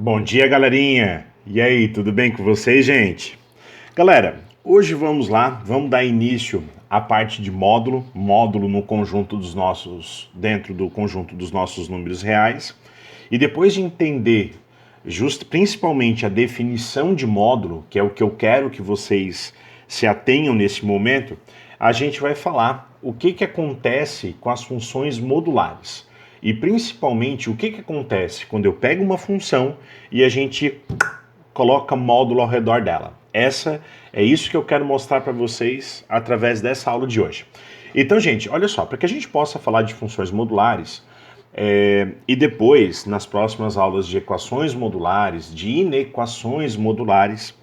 Bom dia, galerinha! E aí, tudo bem com vocês, gente? Galera, hoje vamos lá, vamos dar início à parte de módulo no conjunto dos nossos, dentro do conjunto dos nossos números reais. E depois de entender principalmente a definição de módulo, que é o que eu quero que vocês se atenham nesse momento, a gente vai falar o que acontece com as funções modulares. E principalmente o que acontece quando eu pego uma função e a gente coloca módulo ao redor dela. É isso que eu quero mostrar para vocês através dessa aula de hoje. Então, gente, olha só, para que a gente possa falar de funções modulares, e depois, nas próximas aulas de equações modulares, de inequações modulares,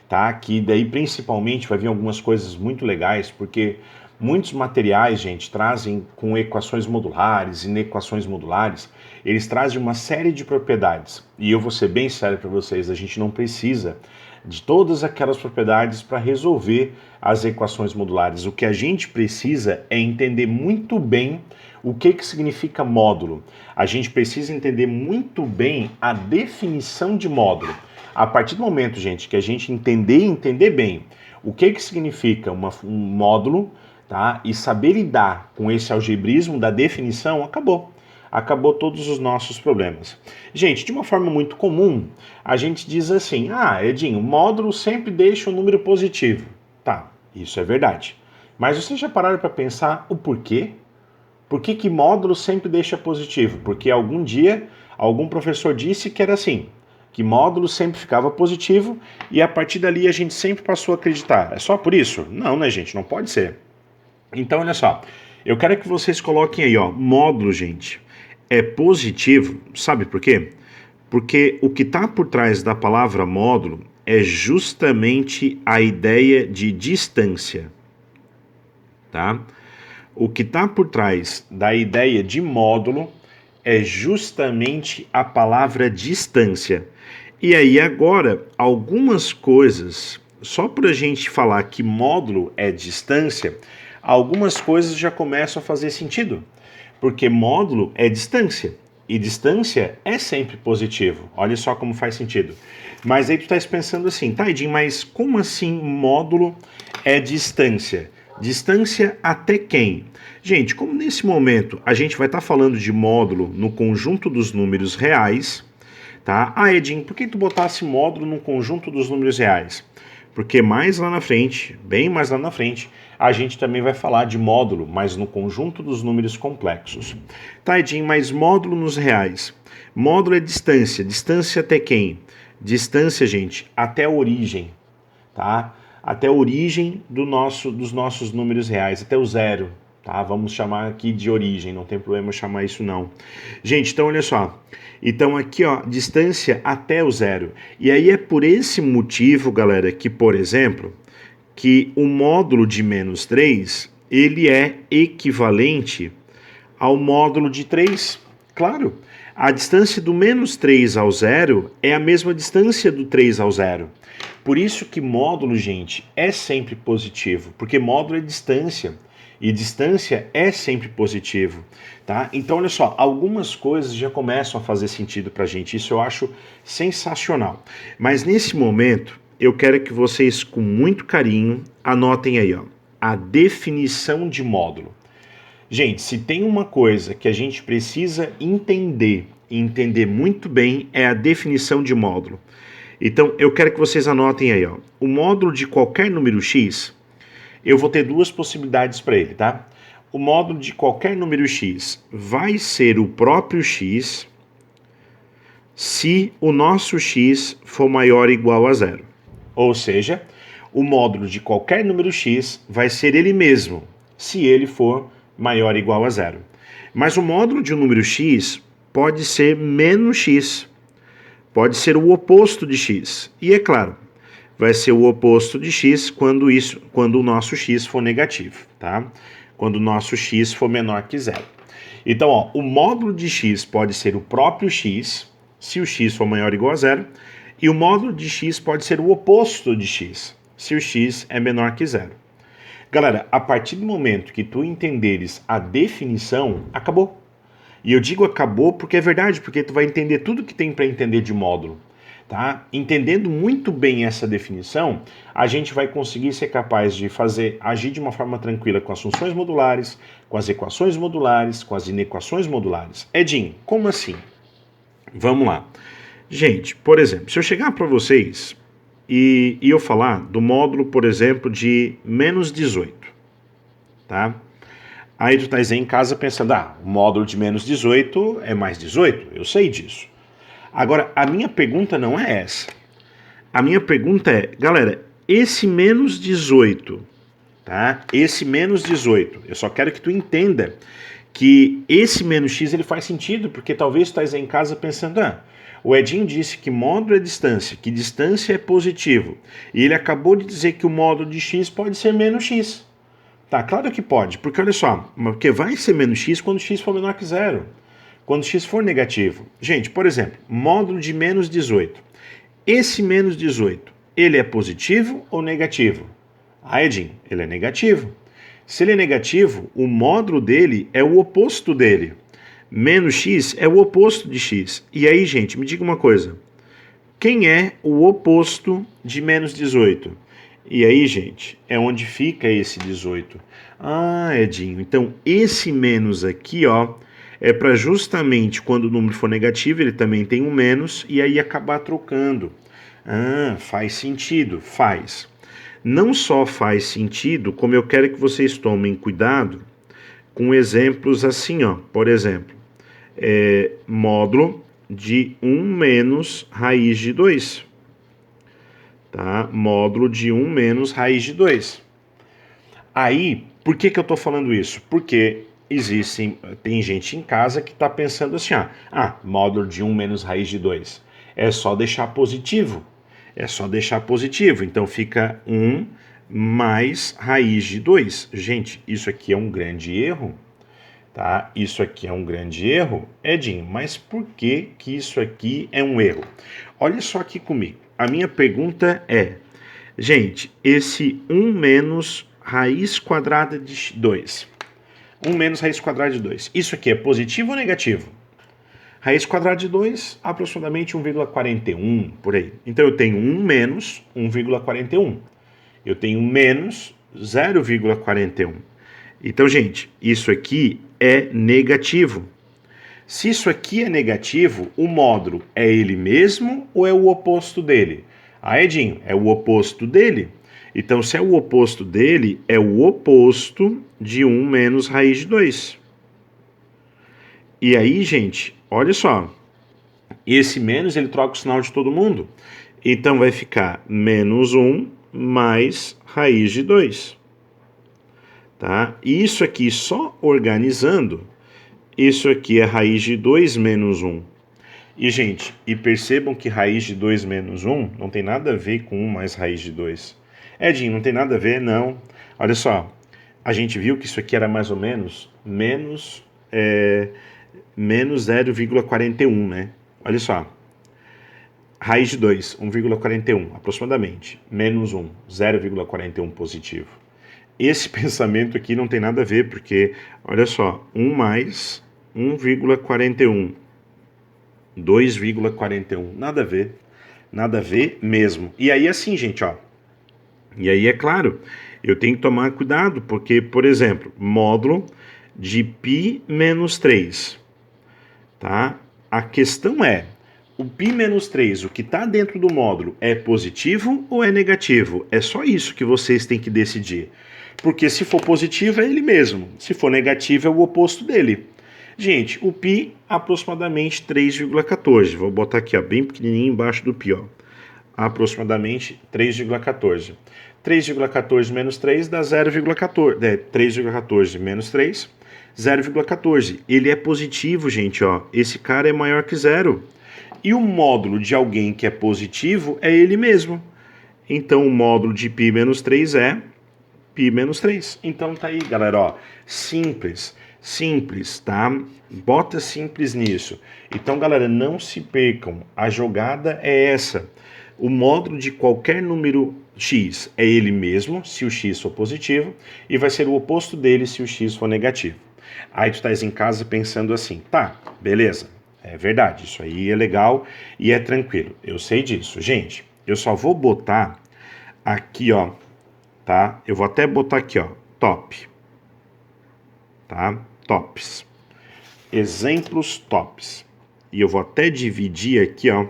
tá? Que daí principalmente vai vir algumas coisas muito legais, porque muitos materiais, gente, trazem com equações modulares, inequações modulares, eles trazem uma série de propriedades. E eu vou ser bem sério para vocês, a gente não precisa de todas aquelas propriedades para resolver as equações modulares. O que a gente precisa é entender muito bem o que significa módulo. A gente precisa entender muito bem a definição de módulo. A partir do momento, gente, que a gente entender bem o que significa um módulo, tá? E saber lidar com esse algebrismo da definição, acabou todos os nossos problemas. Gente, de uma forma muito comum, a gente diz assim: Edinho, módulo sempre deixa um número positivo. Tá, isso é verdade. Mas vocês já pararam para pensar o porquê? Por que módulo sempre deixa positivo? Porque algum dia algum professor disse que era assim, que módulo sempre ficava positivo e a partir dali a gente sempre passou a acreditar. É só por isso? Não, né, gente? Não pode ser. Então, olha só, eu quero que vocês coloquem aí, ó, módulo, gente, é positivo, sabe por quê? Porque o que está por trás da palavra módulo é justamente a ideia de distância, tá? O que está por trás da ideia de módulo é justamente a palavra distância. E aí agora, algumas coisas, só para a gente falar que módulo é distância, algumas coisas já começam a fazer sentido, porque módulo é distância, e distância é sempre positivo. Olha só como faz sentido. Mas aí tu estás pensando assim, tá, Edinho, mas como assim módulo é distância? Distância até quem? Gente, como nesse momento a gente vai estar falando de módulo no conjunto dos números reais, tá? Edinho, por que tu botasse módulo no conjunto dos números reais? Porque mais lá na frente, bem mais lá na frente, a gente também vai falar de módulo, mas no conjunto dos números complexos. Tá, Edinho, mas módulo nos reais. Módulo é distância. Distância até quem? Distância, gente, até a origem, tá? Até a origem dos nossos números reais, até o zero, tá? Vamos chamar aqui de origem, não tem problema chamar isso não. Gente, então olha só. Então aqui, ó, distância até o zero. E aí é por esse motivo, galera, que, por exemplo, que o módulo de menos 3, ele é equivalente ao módulo de 3. Claro, a distância do menos 3 ao zero é a mesma distância do 3 ao zero. Por isso que módulo, gente, é sempre positivo, porque módulo é distância, e distância é sempre positivo, tá? Então, olha só, algumas coisas já começam a fazer sentido pra gente, isso eu acho sensacional. Mas nesse momento, eu quero que vocês, com muito carinho, anotem aí, ó, a definição de módulo. Gente, se tem uma coisa que a gente precisa entender, e entender muito bem, é a definição de módulo. Então, eu quero que vocês anotem aí, ó. O módulo de qualquer número x, eu vou ter duas possibilidades para ele, tá? O módulo de qualquer número x vai ser o próprio x se o nosso x for maior ou igual a zero. Ou seja, o módulo de qualquer número x vai ser ele mesmo, se ele for maior ou igual a zero. Mas o módulo de um número x pode ser menos x. Pode ser o oposto de x. E é claro, vai ser o oposto de x quando o nosso x for negativo, tá? Quando o nosso x for menor que zero. Então, ó, o módulo de x pode ser o próprio x, se o x for maior ou igual a zero, e o módulo de x pode ser o oposto de x, se o x é menor que zero. Galera, a partir do momento que tu entenderes a definição, acabou. E eu digo acabou porque é verdade, porque tu vai entender tudo que tem para entender de módulo. Tá? Entendendo muito bem essa definição, a gente vai conseguir ser capaz de agir de uma forma tranquila com as funções modulares, com as equações modulares, com as inequações modulares. Edinho, como assim? Vamos lá. Gente, por exemplo, se eu chegar para vocês e eu falar do módulo, por exemplo, de menos 18, tá? Aí tu tá aí em casa pensando, o módulo de menos 18 é mais 18, eu sei disso. Agora, a minha pergunta não é essa. A minha pergunta é, galera, esse menos 18, tá? Esse menos 18, eu só quero que tu entenda que esse menos x ele faz sentido, porque talvez tu estás em casa pensando, o Edinho disse que módulo é distância, que distância é positivo, e ele acabou de dizer que o módulo de x pode ser menos x. Tá, claro que pode, porque olha só, porque vai ser menos x quando x for menor que zero. Quando x for negativo. Gente, por exemplo, módulo de menos 18. Esse menos 18, ele é positivo ou negativo? Edinho, ele é negativo. Se ele é negativo, o módulo dele é o oposto dele. Menos x é o oposto de x. E aí, gente, me diga uma coisa. Quem é o oposto de menos 18? E aí, gente, é onde fica esse 18. Edinho, então esse menos aqui, ó, é para justamente quando o número for negativo, ele também tem um menos, e aí acabar trocando. Faz sentido, faz. Não só faz sentido, como eu quero que vocês tomem cuidado com exemplos assim, ó. Por exemplo, módulo de 1 menos raiz de 2. Tá? Módulo de 1 menos raiz de 2. Aí, por que eu estou falando isso? Porque tem gente em casa que está pensando assim, módulo de 1 menos raiz de 2. É só deixar positivo. Então fica 1 mais raiz de 2. Gente, isso aqui é um grande erro. Tá? Isso aqui é um grande erro, Edinho, mas por que isso aqui é um erro? Olha só aqui comigo. A minha pergunta é, gente, esse 1 menos raiz quadrada de 2. 1 menos raiz quadrada de 2. Isso aqui é positivo ou negativo? Raiz quadrada de 2, aproximadamente 1,41, por aí. Então eu tenho 1 menos 1,41. Eu tenho menos 0,41. Então, gente, isso aqui é negativo. Se isso aqui é negativo, o módulo é ele mesmo ou é o oposto dele? Edinho, é o oposto dele. Então, se é o oposto dele, é o oposto de 1 menos raiz de 2. E aí, gente, olha só. Esse menos, ele troca o sinal de todo mundo. Então, vai ficar menos 1 mais raiz de 2. Tá? E isso aqui, só organizando, isso aqui é raiz de 2 menos 1. E, gente, percebam que raiz de 2 menos 1 não tem nada a ver com 1 mais raiz de 2. Edinho, não tem nada a ver, não. Olha só, a gente viu que isso aqui era mais ou menos menos 0,41, né? Olha só. Raiz de 2, 1,41, aproximadamente. Menos 1, 0,41 positivo. Esse pensamento aqui não tem nada a ver, porque, olha só, 1 mais 1,41, 2,41, nada a ver mesmo. E aí assim, gente, ó, e aí é claro, eu tenho que tomar cuidado, porque, por exemplo, módulo de π menos 3, tá? A questão é, o π menos 3, o que está dentro do módulo, é positivo ou é negativo? É só isso que vocês têm que decidir. Porque se for positivo é ele mesmo, se for negativo é o oposto dele. Gente, o π aproximadamente 3,14. Vou botar aqui, ó, bem pequenininho embaixo do π, ó. Aproximadamente 3,14. 3,14 menos 3 dá 0,14. 3,14 menos 3, 0,14. Ele é positivo, gente, ó. Esse cara é maior que zero. E o módulo de alguém que é positivo é ele mesmo. Então, o módulo de π menos 3 é π menos 3. Então tá aí, galera, ó, simples, tá? Bota simples nisso. Então, galera, não se percam, a jogada é essa. O módulo de qualquer número x é ele mesmo, se o x for positivo, e vai ser o oposto dele se o x for negativo. Aí tu estás em casa pensando assim, tá, beleza, É verdade, isso aí é legal e é tranquilo. Eu sei disso. Gente, eu só vou botar aqui, ó, tá? Eu vou até botar aqui, ó, top, tá? Tops. Exemplos tops. E eu vou até dividir aqui, ó,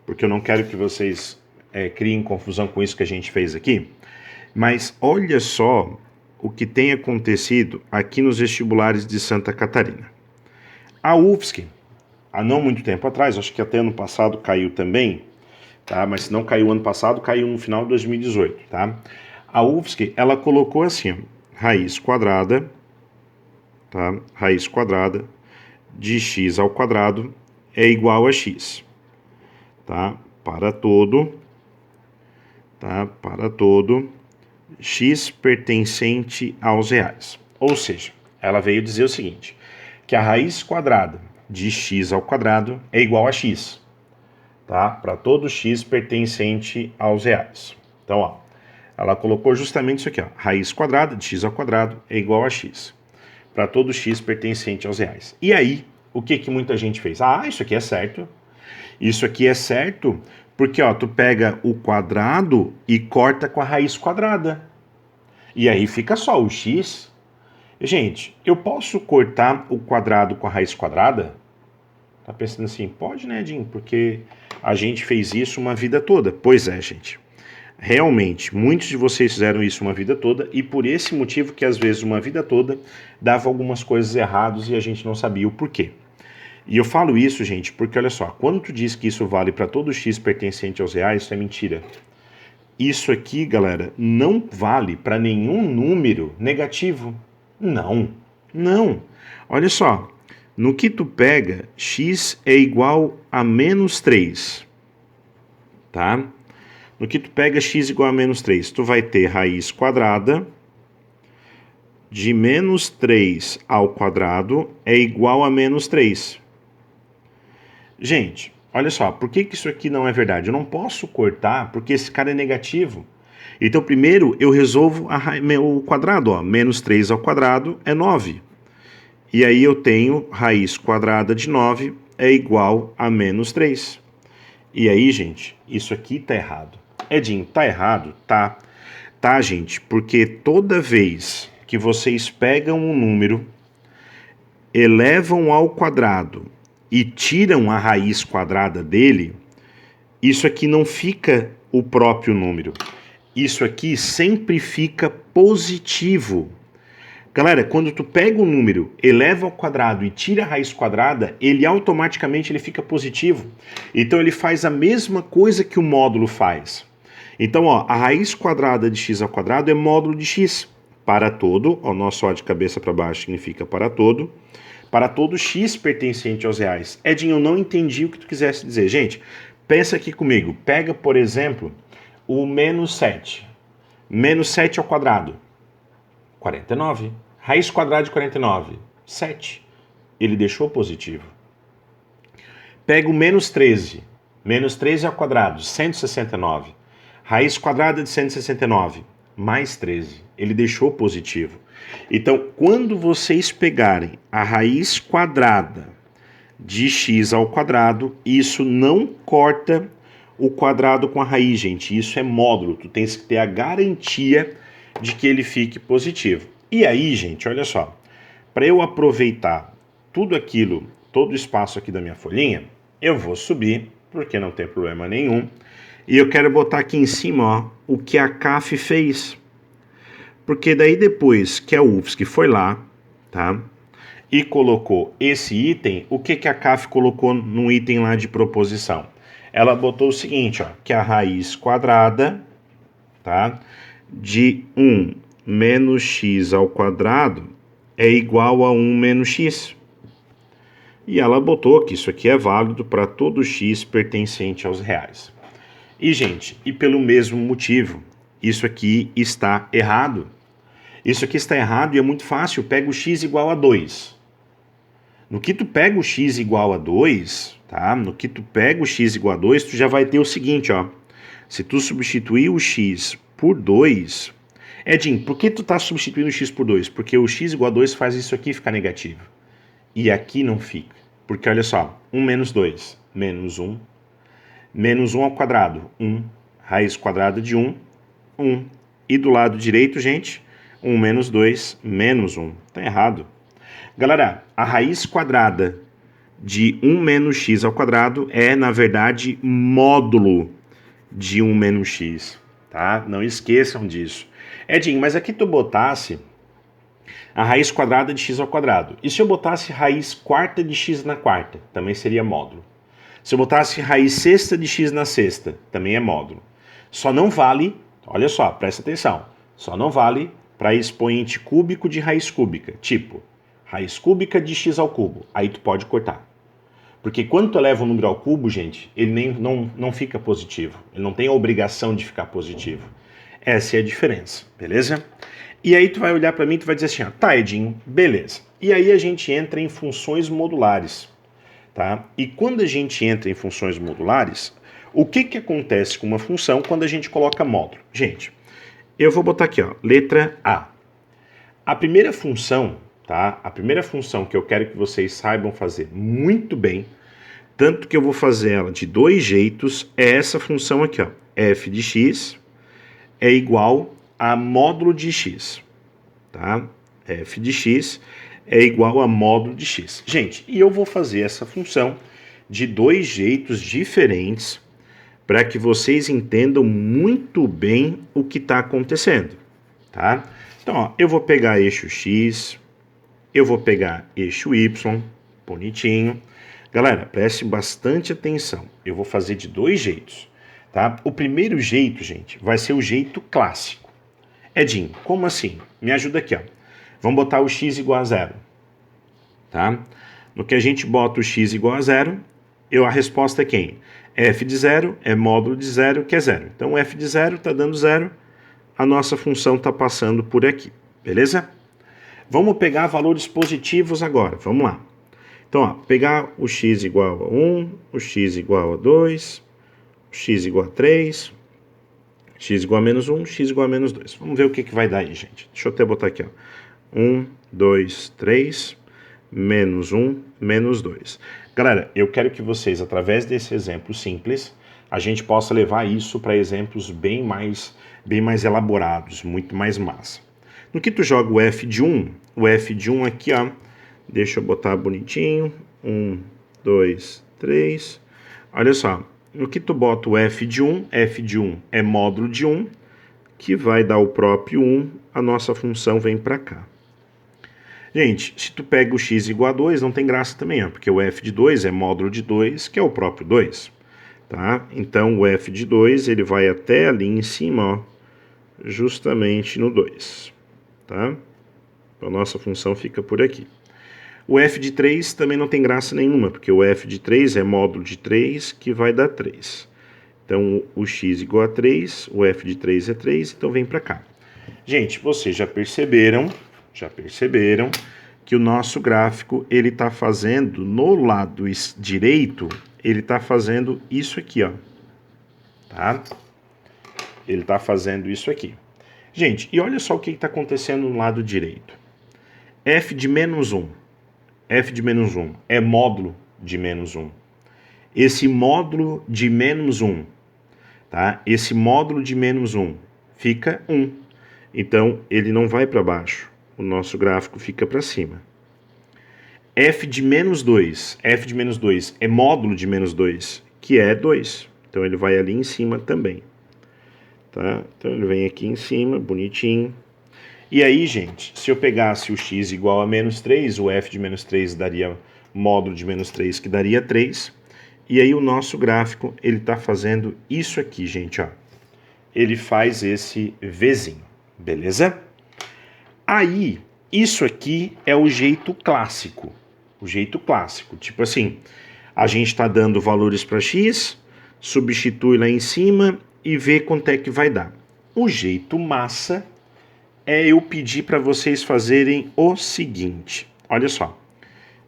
porque eu não quero que vocês criem confusão com isso que a gente fez aqui. Mas olha só o que tem acontecido aqui nos vestibulares de Santa Catarina. A UFSC, há não muito tempo atrás, acho que até ano passado caiu também, tá? Mas se não caiu ano passado, caiu no final de 2018, tá? A UFSC, ela colocou assim, ó, raiz quadrada, tá? Raiz quadrada de x ao quadrado é igual a x, tá? Para todo, tá? Para todo x pertencente aos reais. Ou seja, ela veio dizer o seguinte, que a raiz quadrada de x ao quadrado é igual a x, tá? Para todo x pertencente aos reais. Então, ó, ela colocou justamente isso aqui, ó, raiz quadrada de x ao quadrado é igual a x, para todo x pertencente aos reais. E aí, o que muita gente fez? Ah, isso aqui é certo. Isso aqui é certo porque, ó, tu pega o quadrado e corta com a raiz quadrada. E aí fica só o x. Gente, eu posso cortar o quadrado com a raiz quadrada? Tá pensando assim, pode, né, Jim? Porque a gente fez isso uma vida toda. Pois é, gente. Realmente, muitos de vocês fizeram isso uma vida toda e por esse motivo que às vezes uma vida toda dava algumas coisas erradas e a gente não sabia o porquê. E eu falo isso, gente, porque olha só, quando tu diz que isso vale para todo x pertencente aos reais, isso é mentira. Isso aqui, galera, não vale para nenhum número negativo. Não, não. Olha só, no que tu pega, x é igual a menos 3, tá? No que tu pega x igual a menos 3, tu vai ter raiz quadrada de menos 3 ao quadrado é igual a menos 3. Gente, olha só, por que isso aqui não é verdade? Eu não posso cortar porque esse cara é negativo. Então, primeiro eu resolvo o quadrado, ó. Menos 3 ao quadrado é 9. E aí eu tenho raiz quadrada de 9 é igual a menos 3. E aí, gente, isso aqui tá errado. Edinho, tá errado? Tá. Tá, gente, porque toda vez que vocês pegam um número, elevam ao quadrado e tiram a raiz quadrada dele, isso aqui não fica o próprio número. Isso aqui sempre fica positivo. Galera, quando tu pega um número, eleva ao quadrado e tira a raiz quadrada, ele automaticamente fica positivo. Então ele faz a mesma coisa que o módulo faz. Então, ó, a raiz quadrada de x ao quadrado é módulo de x. Para todo, ó, nosso ó de cabeça para baixo significa para todo x pertencente aos reais. Edinho, eu não entendi o que tu quisesse dizer. Gente, pensa aqui comigo. Pega, por exemplo, o menos 7. Menos 7 ao quadrado. 49. Raiz quadrada de 49. 7. Ele deixou positivo. Pega o menos 13. Menos 13 ao quadrado. 169. Raiz quadrada de 169. Mais 13. Ele deixou positivo. Então, quando vocês pegarem a raiz quadrada de x ao quadrado, isso não corta o quadrado com a raiz, gente. Isso é módulo. Tu tens que ter a garantia de que ele fique positivo. E aí, gente, olha só. Para eu aproveitar tudo aquilo, todo o espaço aqui da minha folhinha, eu vou subir, porque não tem problema nenhum. E eu quero botar aqui em cima, ó, o que a CAF fez. Porque daí depois que a UFSC foi lá, tá? E colocou esse item, o que a CAF colocou no item lá de proposição? Ela botou o seguinte, ó, que a raiz quadrada, tá? De 1 menos x ao quadrado é igual a 1 menos x. E ela botou que isso aqui é válido para todo x pertencente aos reais. E, gente, e pelo mesmo motivo, isso aqui está errado. Isso aqui está errado e é muito fácil. Pega o x igual a 2. No que tu pega o x igual a 2, tá? No que tu pega o x igual a 2, tu já vai ter o seguinte, ó. Se tu substituir o x por 2... Edinho, por que tu tá substituindo o x por 2? Porque o x igual a 2 faz isso aqui ficar negativo. E aqui não fica. Porque olha só, 1 menos 2, menos 1. Menos 1 ao quadrado, 1. Raiz quadrada de 1, 1. E do lado direito, gente, 1 menos 2, menos 1. Tá errado. Galera, a raiz quadrada de 1 menos x ao quadrado é, na verdade, módulo de 1 menos x, tá? Não esqueçam disso. Edinho, mas aqui tu botasse a raiz quadrada de x ao quadrado. E se eu botasse raiz quarta de x na quarta? Também seria módulo. Se eu botasse raiz sexta de x na sexta, também é módulo. Só não vale, olha só, presta atenção, só não vale para expoente cúbico de raiz cúbica, tipo, raiz cúbica de x ao cubo. Aí tu pode cortar. Porque quando tu eleva um número ao cubo, gente, ele não fica positivo. Ele não tem a obrigação de ficar positivo. Essa é a diferença, beleza? E aí tu vai olhar para mim e tu vai dizer assim, tá, Edinho, beleza. E aí a gente entra em funções modulares, tá? E quando a gente entra em funções modulares, o que acontece com uma função quando a gente coloca módulo? Gente, eu vou botar aqui, ó, letra A. A primeira função, tá? A primeira função que eu quero que vocês saibam fazer muito bem, tanto que eu vou fazer ela de dois jeitos, é essa função aqui, ó. F de x é igual a módulo de x, tá? F de x é igual a módulo de x. Gente, e eu vou fazer essa função de dois jeitos diferentes para que vocês entendam muito bem o que está acontecendo, tá? Então, ó, eu vou pegar eixo x, eu vou pegar eixo y, bonitinho. Galera, preste bastante atenção. Eu vou fazer de dois jeitos, tá? O primeiro jeito, gente, vai ser o jeito clássico. Edinho, como assim? Me ajuda aqui, ó. Vamos botar o x igual a zero, tá? No que a gente bota o x igual a zero, a resposta é quem? F de zero é módulo de zero, que é zero. Então, f de zero está dando zero, a nossa função está passando por aqui, beleza? Vamos pegar valores positivos agora, vamos lá. Então, ó, pegar o x igual a 1, o x igual a 2, o x igual a 3, x igual a menos 1, x igual a menos 2. Vamos ver o que vai dar aí, gente. Deixa eu até botar aqui, ó. 1, 2, 3, menos 1, menos 2. Galera, eu quero que vocês, através desse exemplo simples, a gente possa levar isso para exemplos bem mais elaborados, muito mais massa. No que tu joga o f de 1 aqui, ó, deixa eu botar bonitinho, 1, 2, 3, olha só, no que tu bota o f de 1 é módulo de 1, que vai dar o próprio 1, a nossa função vem para cá. Gente, se tu pega o x igual a 2, não tem graça também, ó, porque o f de 2 é módulo de 2, que é o próprio 2, tá? Então, o f de 2, ele vai até ali em cima, ó, justamente no 2, tá? Então, a nossa função fica por aqui. O f de 3 também não tem graça nenhuma, porque o f de 3 é módulo de 3, que vai dar 3. Então, o x igual a 3, o f de 3 é 3, então vem para cá. Gente, vocês já perceberam que o nosso gráfico, ele está fazendo, no lado direito, ele está fazendo isso aqui, ó. Tá? Ele está fazendo isso aqui. Gente, e olha só o que está acontecendo no lado direito. F de menos 1. F de menos 1 é módulo de menos 1. Esse módulo de menos 1, tá? Esse módulo de menos 1 fica 1. Então, ele não vai para baixo. O nosso gráfico fica para cima. F de menos 2 é módulo de menos 2, que é 2. Então, ele vai ali em cima também. Tá? Então, ele vem aqui em cima, bonitinho. E aí, gente, se eu pegasse o x igual a menos 3, o f de menos 3 daria módulo de menos 3, que daria 3. E aí, o nosso gráfico, ele está fazendo isso aqui, gente, ó. Ele faz esse Vzinho, beleza? Aí, isso aqui é o jeito clássico. O jeito clássico. Tipo assim, a gente está dando valores para x, substitui lá em cima e vê quanto é que vai dar. O jeito massa é eu pedir para vocês fazerem o seguinte. Olha só.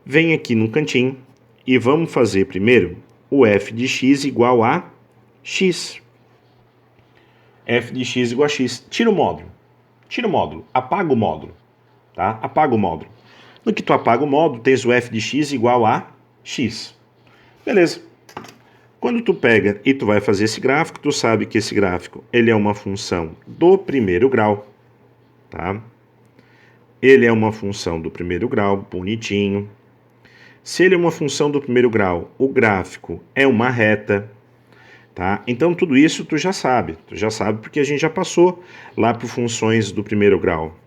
Vem aqui no cantinho e vamos fazer primeiro o f de x igual a x. F de x igual a x. Tira o módulo. Tira o módulo. Apaga o módulo. Tá? Apaga o módulo. No que tu apaga o módulo, tens o f de x igual a x. Beleza. Quando tu pega e tu vai fazer esse gráfico, tu sabe que esse gráfico ele é uma função do primeiro grau, tá? Ele é uma função do primeiro grau, bonitinho. Se ele é uma função do primeiro grau, o gráfico é uma reta, tá? Então tudo isso tu já sabe porque a gente já passou lá por funções do primeiro grau.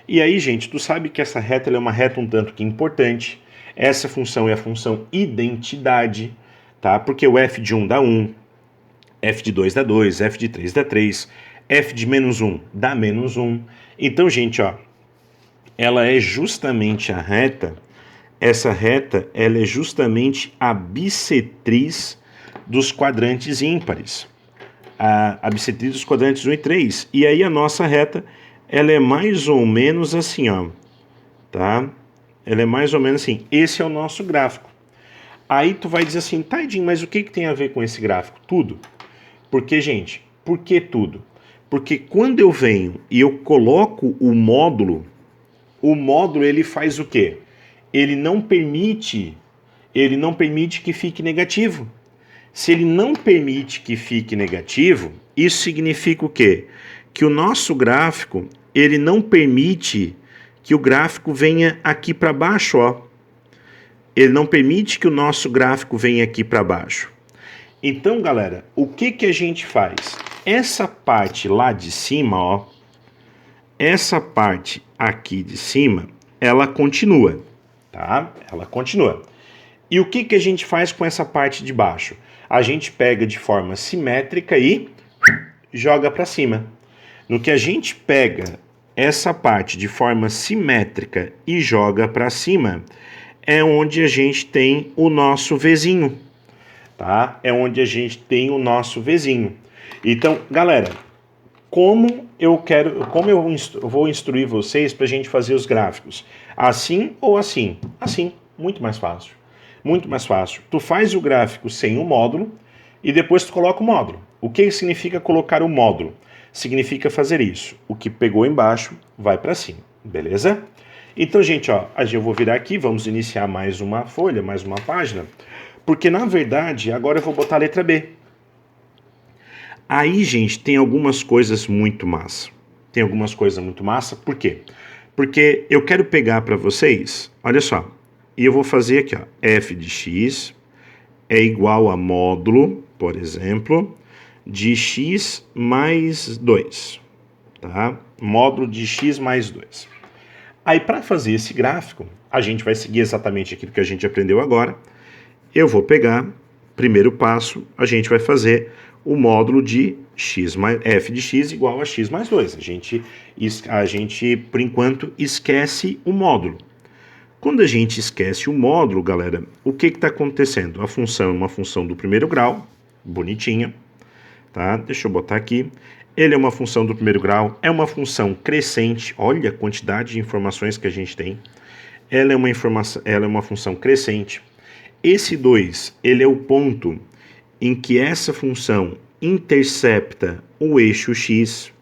E aí, gente, tu sabe que essa reta ela é uma reta um tanto que importante. Essa função é a função identidade, tá? Porque o f de 1 dá 1, f de 2 dá 2, f de 3 dá 3, f de menos 1 dá menos 1. Então, gente, ó, ela é justamente a reta, essa reta, ela é justamente a bissetriz dos quadrantes ímpares. A bissetriz dos quadrantes 1 e 3. E aí a nossa reta, ela é mais ou menos assim, ó, tá? Ela é mais ou menos assim. Esse é o nosso gráfico. Aí tu vai dizer assim, tá, Edinho, mas o que tem a ver com esse gráfico? Tudo. Porque, gente, por que tudo? Porque quando eu venho e eu coloco o módulo ele faz o quê? Ele não permite que fique negativo. Se ele não permite que fique negativo, isso significa o quê? Que o nosso gráfico, ele não permite que o gráfico venha aqui para baixo, ó. Ele não permite que o nosso gráfico venha aqui para baixo. Então, galera, o que a gente faz? Essa parte lá de cima, ó, essa parte aqui de cima, ela continua, tá? Ela continua. E o que a gente faz com essa parte de baixo? A gente pega de forma simétrica e joga para cima. No que a gente pega essa parte de forma simétrica e joga para cima, é onde a gente tem o nosso Vzinho, tá? É onde a gente tem o nosso Vzinho. Então, galera, como eu vou instruir vocês para a gente fazer os gráficos? Assim ou assim? Assim, muito mais fácil. Muito mais fácil. Tu faz o gráfico sem o módulo e depois tu coloca o módulo. O que significa colocar o módulo? Significa fazer isso. O que pegou embaixo vai para cima, beleza? Então, gente, ó, eu vou virar aqui, vamos iniciar mais uma folha, mais uma página, porque na verdade agora eu vou botar a letra B. Aí, gente, tem algumas coisas muito massa. Tem algumas coisas muito massa, por quê? Porque eu quero pegar para vocês, olha só, e eu vou fazer aqui, ó, f de x é igual a módulo, por exemplo, de x mais 2, tá? Módulo de x mais 2. Aí, para fazer esse gráfico, a gente vai seguir exatamente aquilo que a gente aprendeu agora. Eu vou pegar, primeiro passo, a gente vai fazer o módulo de x mais, f de x igual a x mais 2. A gente, por enquanto, esquece o módulo. Quando a gente esquece o módulo, galera, o que está acontecendo? A função é uma função do primeiro grau, bonitinha, tá? Deixa eu botar aqui. Ele é uma função do primeiro grau, é uma função crescente. Olha a quantidade de informações que a gente tem. Ela é uma função crescente. Esse 2, ele é o ponto em que essa função intercepta o eixo x,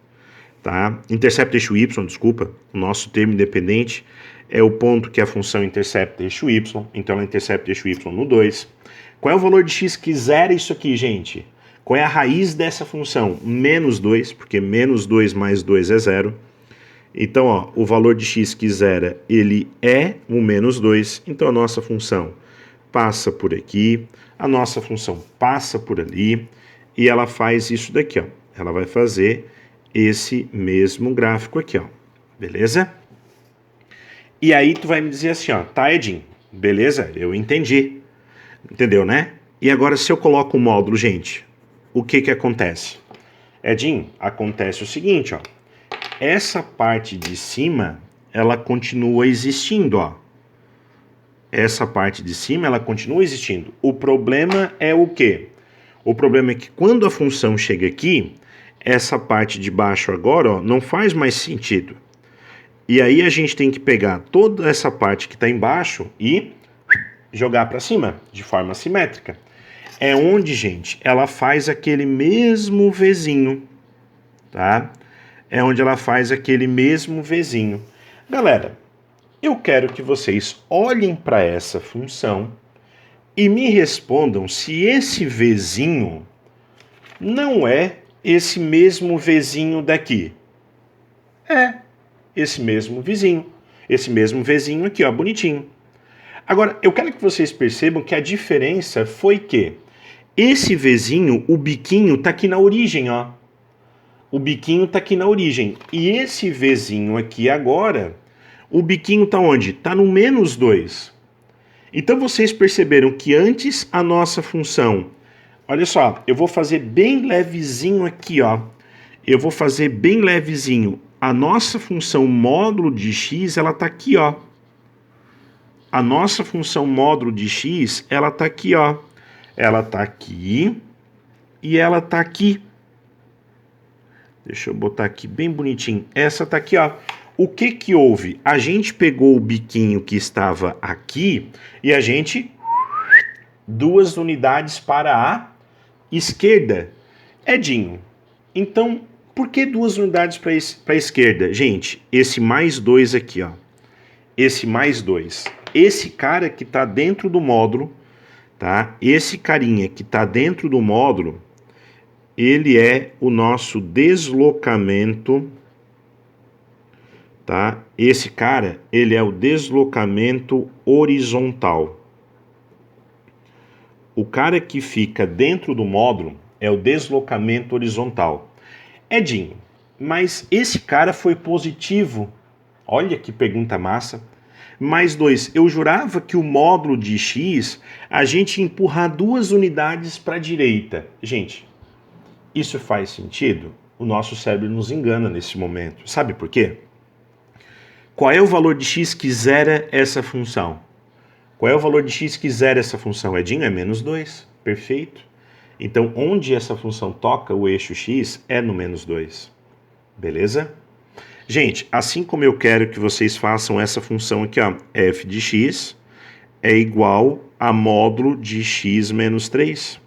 tá? Intercepta o eixo y, desculpa. O nosso termo independente é o ponto que a função intercepta eixo y, então ela intercepta eixo y no 2. Qual é o valor de x que zera isso aqui, gente? Qual é a raiz dessa função? Menos 2, porque menos 2 mais 2 é 0. Então, ó, o valor de x que zera, ele é o menos 2. Então, a nossa função passa por aqui, a nossa função passa por ali, e ela faz isso daqui, ó. Ela vai fazer esse mesmo gráfico aqui, ó. Beleza? E aí, tu vai me dizer assim, ó, tá, Edinho, beleza? Eu entendi. Entendeu, né? E agora, se eu coloco o módulo, gente, o que acontece? Edinho, acontece o seguinte, ó. Essa parte de cima, ela continua existindo, ó. Essa parte de cima, ela continua existindo. O problema é o quê? O problema é que quando a função chega aqui, essa parte de baixo agora, ó, não faz mais sentido. E aí a gente tem que pegar toda essa parte que está embaixo e jogar para cima, de forma simétrica. É onde, gente, ela faz aquele mesmo Vzinho, tá? É onde ela faz aquele mesmo Vzinho. Galera, eu quero que vocês olhem para essa função e me respondam se esse Vzinho não é esse mesmo Vzinho daqui. É, esse mesmo vizinho. Esse mesmo Vzinho aqui, ó, bonitinho. Agora, eu quero que vocês percebam que a diferença foi que esse Vzinho, o biquinho, tá aqui na origem, ó. O biquinho tá aqui na origem. E esse Vzinho aqui agora, o biquinho tá onde? Tá no -2. Então vocês perceberam que antes a nossa função... Olha só, eu vou fazer bem levezinho aqui, ó. Eu vou fazer bem levezinho. A nossa função módulo de x, ela tá aqui, ó. A nossa função módulo de x, ela tá aqui, ó. Ela tá aqui e ela tá aqui. Deixa eu botar aqui bem bonitinho. Essa tá aqui, ó. O que que houve? A gente pegou o biquinho que estava aqui e a gente... 2 unidades para a esquerda. Edinho, então, por que 2 unidades para a esquerda? Gente, esse +2 aqui, ó. Esse +2. Esse cara que está dentro do módulo, tá? Esse carinha que está dentro do módulo, ele é o nosso deslocamento, tá? Esse cara, ele é o deslocamento horizontal. O cara que fica dentro do módulo é o deslocamento horizontal. Edinho, mas esse cara foi positivo. Olha que pergunta massa. +2. Eu jurava que o módulo de x, a gente ia empurrar 2 unidades para a direita. Gente, isso faz sentido? O nosso cérebro nos engana nesse momento. Sabe por quê? Qual é o valor de x que zera essa função? Qual é o valor de x que zera essa função? Edinho, é -2. Perfeito. Então, onde essa função toca o eixo x é no -2. Beleza? Gente, assim como eu quero que vocês façam essa função aqui, ó, f de x é igual a módulo de x menos 3.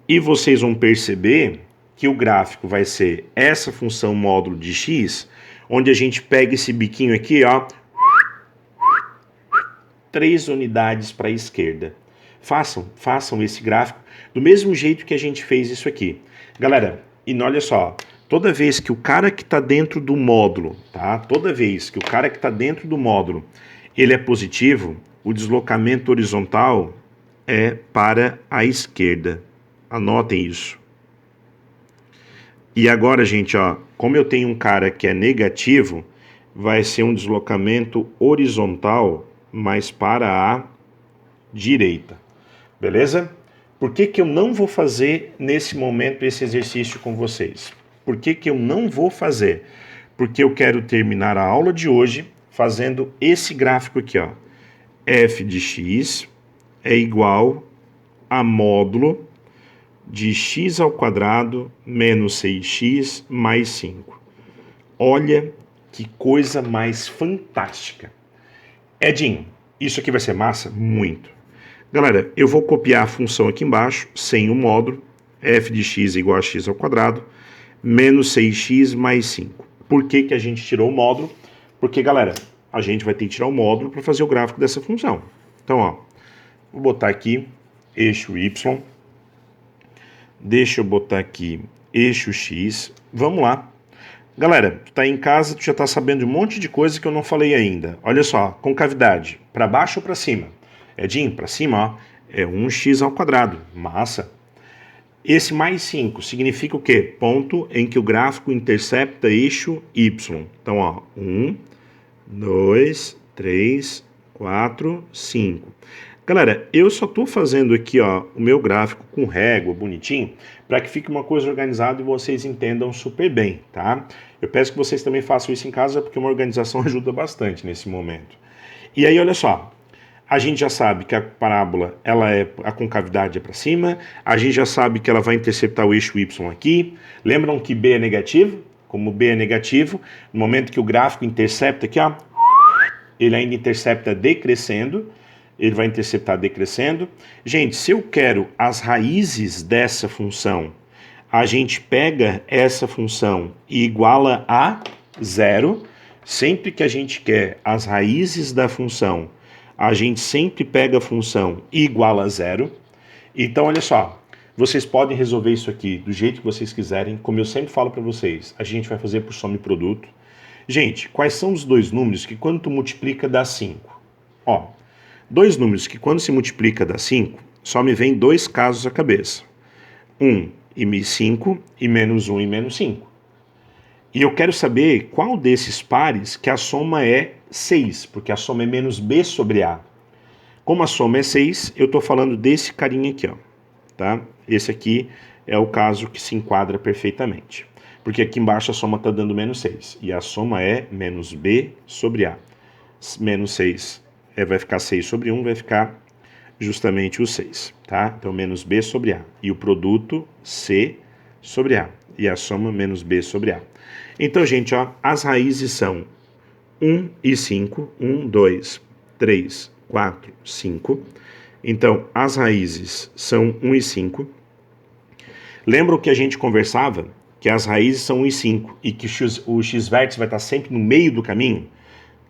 E vocês vão perceber que o gráfico vai ser essa função módulo de x, onde a gente pega esse biquinho aqui, ó, 3 unidades para a esquerda. Façam esse gráfico do mesmo jeito que a gente fez isso aqui. Galera, e olha só, toda vez que o cara que está dentro do módulo, tá? Toda vez que o cara que está dentro do módulo, ele é positivo, o deslocamento horizontal é para a esquerda. Anotem isso. E agora, gente, ó, como eu tenho um cara que é negativo, vai ser um deslocamento horizontal, mas para a direita. Beleza? Por que que eu não vou fazer nesse momento esse exercício com vocês? Por que que eu não vou fazer? Porque eu quero terminar a aula de hoje fazendo esse gráfico aqui, ó. F de x é igual a módulo de x ao quadrado menos 6x mais 5. Olha que coisa mais fantástica. Edinho, isso aqui vai ser massa? Muito. Galera, eu vou copiar a função aqui embaixo, sem o módulo, f de x igual a x ao quadrado, menos 6x mais 5. Por que que a gente tirou o módulo? Porque, galera, a gente vai ter que tirar o módulo para fazer o gráfico dessa função. Então, ó, vou botar aqui eixo y, deixa eu botar aqui eixo x, vamos lá. Galera, tu tá aí em casa, tu já tá sabendo de um monte de coisa que eu não falei ainda. Olha só, concavidade, para baixo ou para cima? Edinho, para cima, ó, é 1x ao quadrado, massa. Esse mais 5 significa o quê? Ponto em que o gráfico intercepta eixo y. Então, ó, 1, 2, 3, 4, 5. Galera, eu só estou fazendo aqui, ó, o meu gráfico com régua, bonitinho, para que fique uma coisa organizada e vocês entendam super bem, tá? Eu peço que vocês também façam isso em casa, porque uma organização ajuda bastante nesse momento. E aí, olha só, a gente já sabe que a parábola, a concavidade é para cima, a gente já sabe que ela vai interceptar o eixo y aqui. Lembram que B é negativo? Como B é negativo, no momento que o gráfico intercepta aqui, ó, ele ainda intercepta decrescendo, ele vai interceptar decrescendo. Gente, se eu quero as raízes dessa função, a gente pega essa função e iguala a 0. Sempre que a gente quer as raízes da função, a gente sempre pega a função igual a zero. Então, olha só, vocês podem resolver isso aqui do jeito que vocês quiserem. Como eu sempre falo para vocês, a gente vai fazer por soma e produto. Gente, quais são os dois números que quando tu multiplica dá 5? Ó, dois números que quando se multiplica dá 5, só me vem dois casos à cabeça. 1 e 5 e menos 1 e menos 5. E eu quero saber qual desses pares que a soma é 6, porque a soma é menos b sobre a. Como a soma é 6, eu estou falando desse carinha aqui, ó, tá? Esse aqui é o caso que se enquadra perfeitamente. Porque aqui embaixo a soma está dando menos 6. E a soma é menos b sobre a. Menos 6 vai ficar 6 sobre 1, vai ficar justamente o 6, tá? Então, menos b sobre a. E o produto, c sobre a. E a soma, menos b sobre a. Então, gente, ó, as raízes são 1 e 5. 1, 2, 3, 4, 5. Então, as raízes são 1 e 5. Lembra o que a gente conversava? Que as raízes são 1 e 5 e que o x-vértice vai estar sempre no meio do caminho?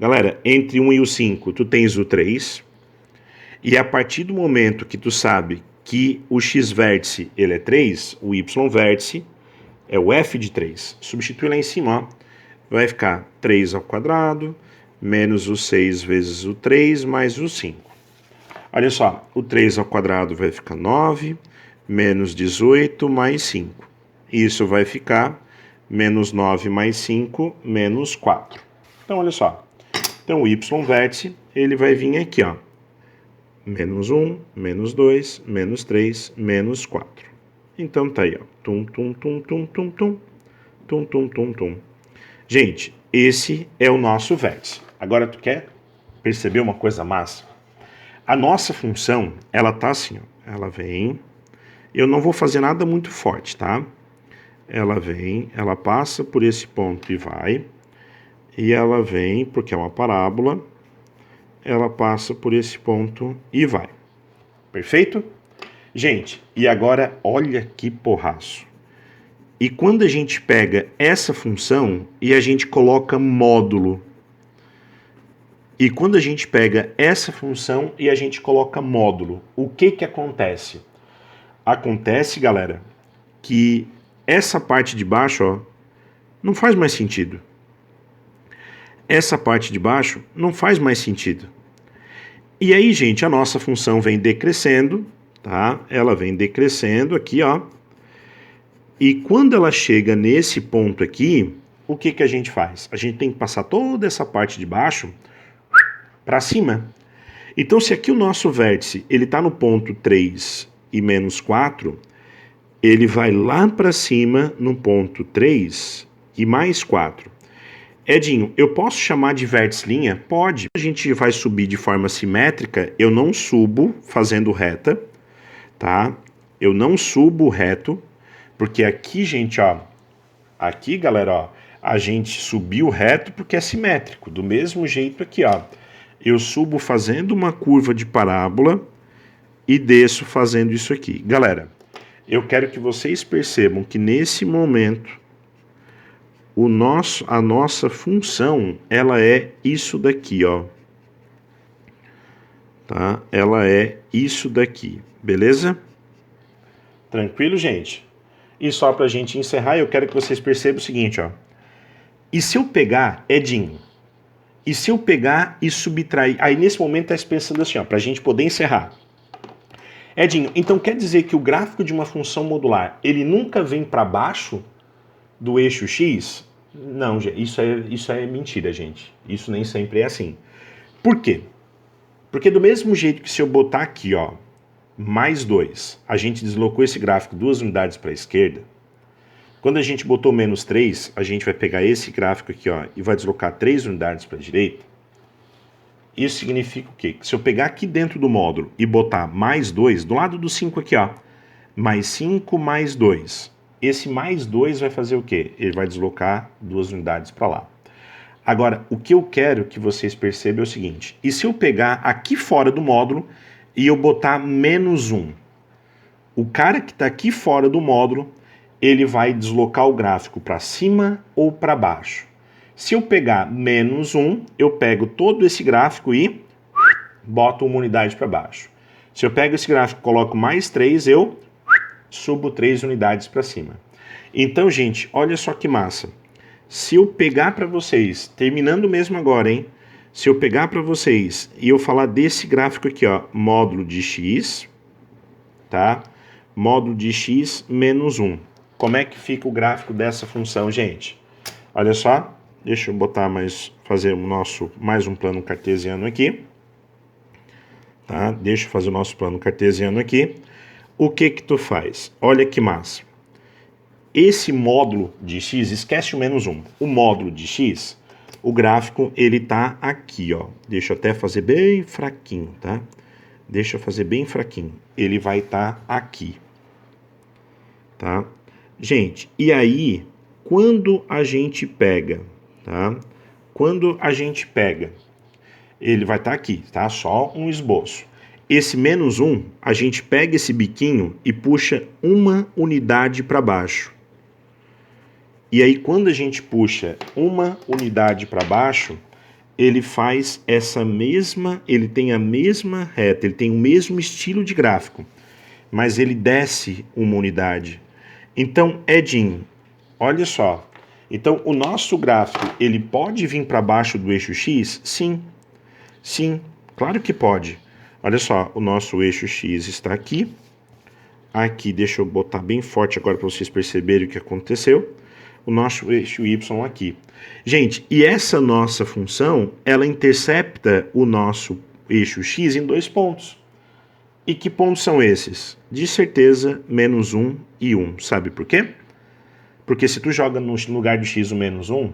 Galera, entre 1 e o 5, tu tens o 3. E a partir do momento que tu sabe que o x-vértice ele é 3, o y-vértice é o f de 3. Substitui lá em cima, ó. Vai ficar 3 ao quadrado, menos o 6 vezes o 3, mais o 5. Olha só, o 3 ao quadrado vai ficar 9, menos 18, mais 5. Isso vai ficar menos 9 mais 5, menos 4. Então, olha só. Então, o y-vértice, ele vai vir aqui, ó. Menos 1, menos 2, menos 3, menos 4. Então, tá aí, ó. Tum, tum, tum, tum, tum, tum. Tum, tum, tum, tum. Gente, esse é o nosso vértice. Agora, tu quer perceber uma coisa massa? A nossa função, ela tá assim, ó. Ela vem... Eu não vou fazer nada muito forte, tá? Ela vem, ela passa por esse ponto e vai. E ela vem, porque é uma parábola, ela passa por esse ponto e vai. Perfeito? Gente, e agora olha que porraço. E quando a gente pega essa função e a gente coloca módulo, e quando a gente pega essa função e a gente coloca módulo, o que acontece? Acontece, galera, que essa parte de baixo, ó, não faz mais sentido. Essa parte de baixo não faz mais sentido. E aí, gente, a nossa função vem decrescendo, tá? Ela vem decrescendo aqui, ó. E quando ela chega nesse ponto aqui, o que a gente faz? A gente tem que passar toda essa parte de baixo para cima. Então, se aqui o nosso vértice ele está no ponto 3 e menos 4, ele vai lá para cima no ponto 3 e mais 4. Edinho, eu posso chamar de vértice linha? Pode. A gente vai subir de forma simétrica, eu não subo fazendo reta, tá? Eu não subo reto, porque aqui, gente, ó, aqui, galera, ó, a gente subiu reto porque é simétrico. Do mesmo jeito aqui, ó, eu subo fazendo uma curva de parábola e desço fazendo isso aqui. Galera, eu quero que vocês percebam que nesse momento a nossa função, ela é isso daqui, ó. Tá? Ela é isso daqui, beleza? Tranquilo, gente? E só pra gente encerrar, eu quero que vocês percebam o seguinte, ó. E se eu pegar, Edinho, e se eu pegar e subtrair, aí nesse momento tá pensando assim, ó, pra gente poder encerrar. Edinho, então quer dizer que o gráfico de uma função modular, ele nunca vem para baixo do eixo X? Não, isso é mentira, gente. Isso nem sempre é assim. Por quê? Porque do mesmo jeito que se eu botar aqui, ó, mais 2, a gente deslocou esse gráfico 2 unidades para a esquerda. Quando a gente botou menos 3, a gente vai pegar esse gráfico aqui, ó, e vai deslocar 3 unidades para a direita. Isso significa o quê? Que se eu pegar aqui dentro do módulo e botar mais 2, do lado do 5 aqui, ó, mais 5 mais 2. Esse mais 2 vai fazer o quê? Ele vai deslocar 2 unidades para lá. Agora, o que eu quero que vocês percebam é o seguinte. E se eu pegar aqui fora do módulo e eu botar menos 1? O cara que está aqui fora do módulo, ele vai deslocar o gráfico para cima ou para baixo. Se eu pegar menos 1, eu pego todo esse gráfico e boto uma unidade para baixo. Se eu pego esse gráfico e coloco mais 3, eu subo 3 unidades para cima. Então, gente, olha só que massa. Se eu pegar para vocês, terminando mesmo agora, hein? Se eu pegar para vocês e eu falar desse gráfico aqui, ó, módulo de x, tá? Módulo de x menos 1. Como é que fica o gráfico dessa função, gente? Olha só, deixa eu botar fazer mais um plano cartesiano aqui. Tá? Deixa eu fazer o nosso plano cartesiano aqui. O que que tu faz? Olha que massa. Esse módulo de x, esquece o menos 1. O módulo de x, o gráfico, ele tá aqui, ó. Deixa eu até fazer bem fraquinho, tá? Deixa eu fazer bem fraquinho. Ele vai estar aqui, tá? Gente, e aí, quando a gente pega, tá? Quando a gente pega, ele vai estar aqui, tá? Só um esboço. Esse menos 1, a gente pega esse biquinho e puxa uma unidade para baixo. E aí, quando a gente puxa uma unidade para baixo, ele faz ele tem a mesma reta, ele tem o mesmo estilo de gráfico, mas ele desce uma unidade. Então, Edinho, olha só. Então, o nosso gráfico, ele pode vir para baixo do eixo X? Sim. Sim, claro que pode. Olha só, o nosso eixo X está aqui. Aqui, deixa eu botar bem forte agora para vocês perceberem o que aconteceu. O nosso eixo Y aqui. Gente, e essa nossa função, ela intercepta o nosso eixo X em 2 pontos. E que pontos são esses? De certeza, menos 1 e 1. Sabe por quê? Porque se tu joga no lugar de X o menos 1,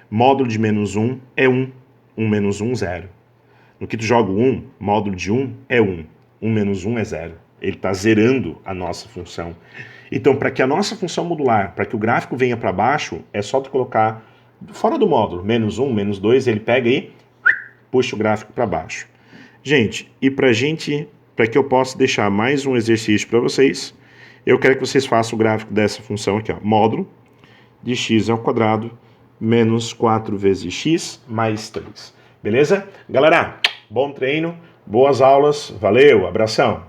módulo de menos 1 é 1. 1 menos 1, 0. No que tu joga o 1, módulo de 1 é 1. 1 menos 1 é 0. Ele está zerando a nossa função. Então, para que a nossa função modular, para que o gráfico venha para baixo, é só tu colocar fora do módulo, menos 1, menos 2, ele pega e puxa o gráfico para baixo. Gente, e para que eu possa deixar mais um exercício para vocês, eu quero que vocês façam o gráfico dessa função aqui, ó, módulo de x ao quadrado menos 4 vezes x mais 3. Beleza? Galera, bom treino, boas aulas, valeu, abração!